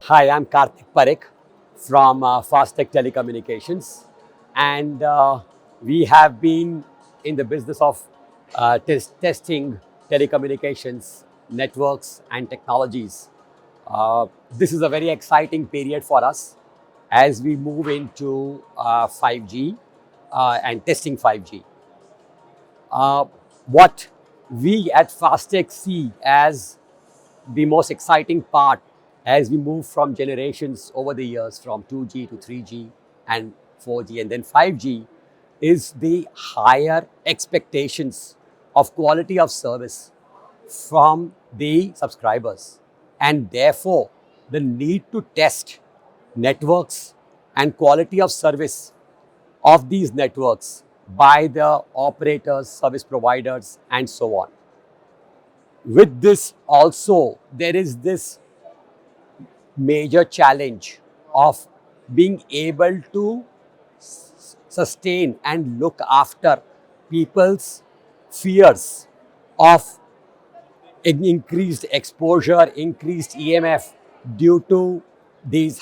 Hi, I'm Kartik Parikh from Fastech Telecommunications, and we have been in the business of testing telecommunications networks and technologies. This is a very exciting period for us as we move into 5G and testing 5G. Uh, what we at Fastech see as the most exciting part as we move from generations over the years from 2G to 3G and 4G and then 5G is the higher expectations of quality of service from the subscribers, and therefore the need to test networks and quality of service of these networks by the operators, service providers, and so on. With this also, there is this major challenge of being able to sustain and look after people's fears of increased exposure, increased EMF due to these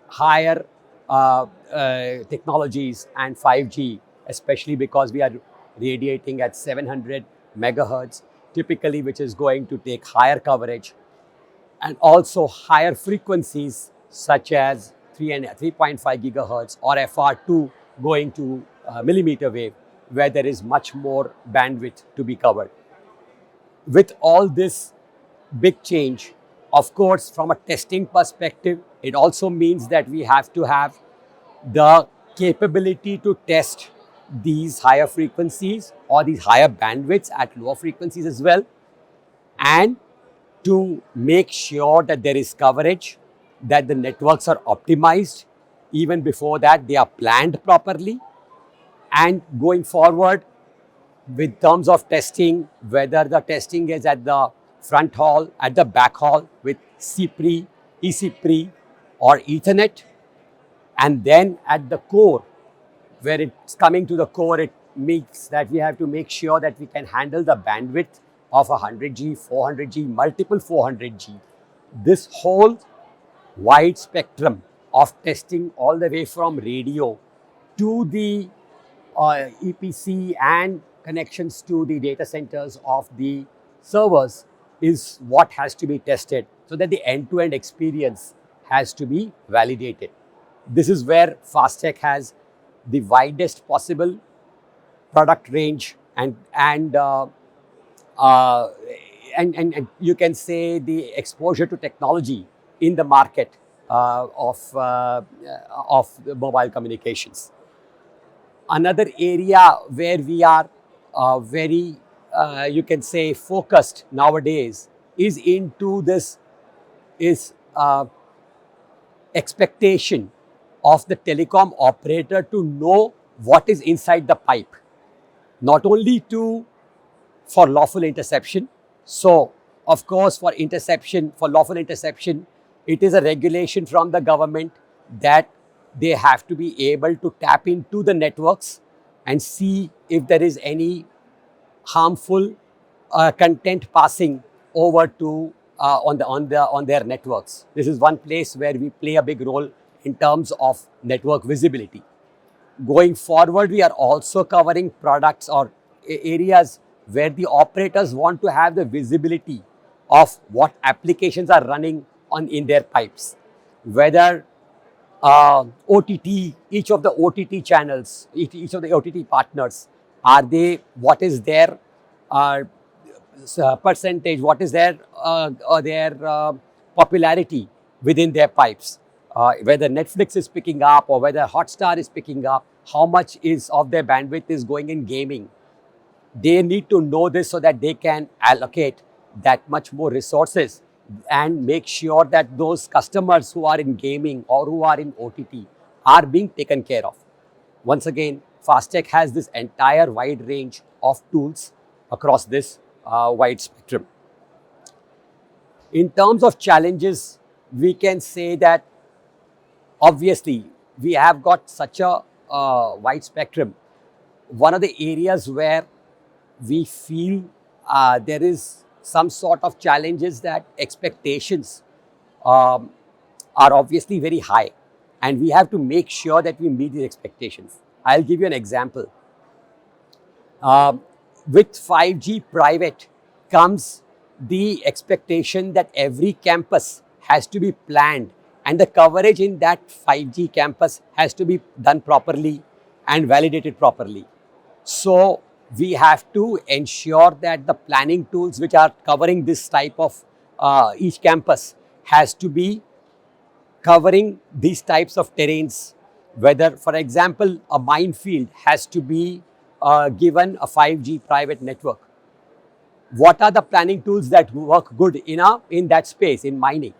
higher technologies and 5G, especially because we are radiating at 700 megahertz, typically, which is going to take higher coverage and also higher frequencies such as 3 and 3.5 gigahertz or FR2 going to millimeter wave, where there is much more bandwidth to be covered. With all this big change, of course, from a testing perspective, it also means that we have to have the capability to test these higher frequencies or these higher bandwidths at lower frequencies as well, and to make sure that there is coverage, that the networks are optimized. Even before that, they are planned properly. And going forward, with terms of testing, whether the testing is at the front hall, at the back hall with CPRI, ECPRI, or Ethernet, and then at the core, where it's coming to the core, it means that we have to make sure that we can handle the bandwidth of 100G, 400G, multiple 400G. This whole wide spectrum of testing all the way from radio to the EPC and connections to the data centers of the servers is what has to be tested so that the end-to-end experience has to be validated. This is where Fastech has the widest possible product range uh, and you can say the exposure to technology in the market of the mobile communications. Another area where we are very, you can say, focused nowadays is into this is expectation of the telecom operator to know what is inside the pipe, not only to for lawful interception. So, of course, for interception, for lawful interception, it is a regulation from the government that they have to be able to tap into the networks and see if there is any harmful content passing over to on their networks. This is one place where we play a big role in terms of network visibility. Going forward, we are also covering products or areas where the operators want to have the visibility of what applications are running on in their pipes, whether OTT, each of the OTT channels, each of the OTT partners, are they, what is their uh, percentage, what is their popularity within their pipes, whether Netflix is picking up or whether Hotstar is picking up, how much is of their bandwidth is going in gaming. They need to know this so that they can allocate that much more resources and make sure that those customers who are in gaming or who are in OTT are being taken care of. Once again, Fastech has this entire wide range of tools across this wide spectrum. In terms of challenges, we can say that obviously we have got such a wide spectrum. One of the areas where we feel there is some sort of challenges that expectations um, are obviously very high, and we have to make sure that we meet these expectations. I'll give you an example. With 5G private comes the expectation that every campus has to be planned, and the coverage in that 5G campus has to be done properly and validated properly. So we have to ensure that the planning tools which are covering this type of each campus has to be covering these types of terrains. Whether, for example, a minefield has to be given a 5G private network. What are the planning tools that work good in that space, in mining?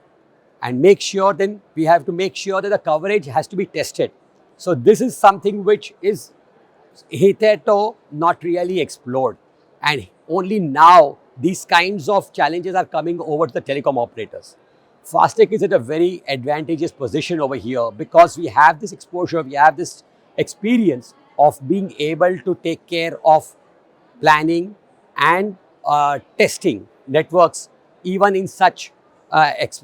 And make sure, then we have to make sure that the coverage has to be tested. So this is something which is hitherto not really explored, and only now these kinds of challenges are coming over to the telecom operators. Fastech is at a very advantageous position over here because we have this exposure, we have this experience of being able to take care of planning and testing networks even in such terrains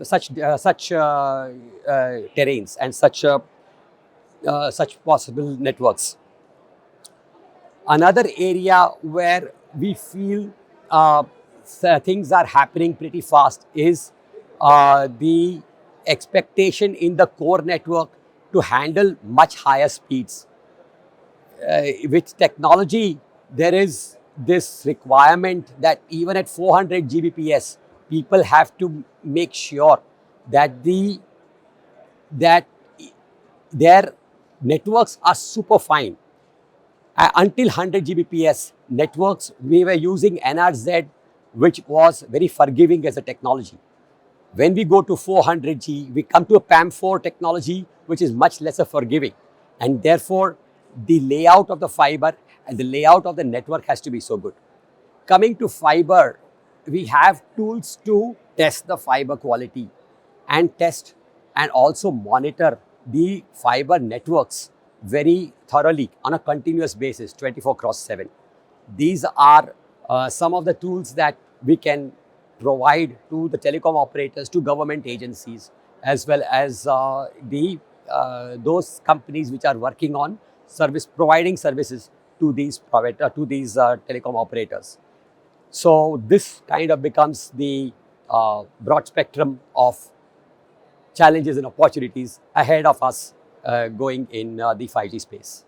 and such possible networks. Another area where we feel things are happening pretty fast is the expectation in the core network to handle much higher speeds. With technology, there is this requirement that even at 400 Gbps, people have to make sure that their networks are super fine. Until 100 Gbps networks, we were using NRZ, which was very forgiving as a technology. When we go to 400G, we come to a PAM4 technology, which is much lesser forgiving. And therefore, the layout of the fiber and the layout of the network has to be so good. Coming to fiber, we have tools to test the fiber quality and test and also monitor the fiber networks very thoroughly on a continuous basis, 24/7. These are some of the tools that we can provide to the telecom operators, to government agencies, as well as those companies which are working on providing services to these telecom operators. So this kind of becomes the broad spectrum of challenges and opportunities ahead of us going in the 5G space.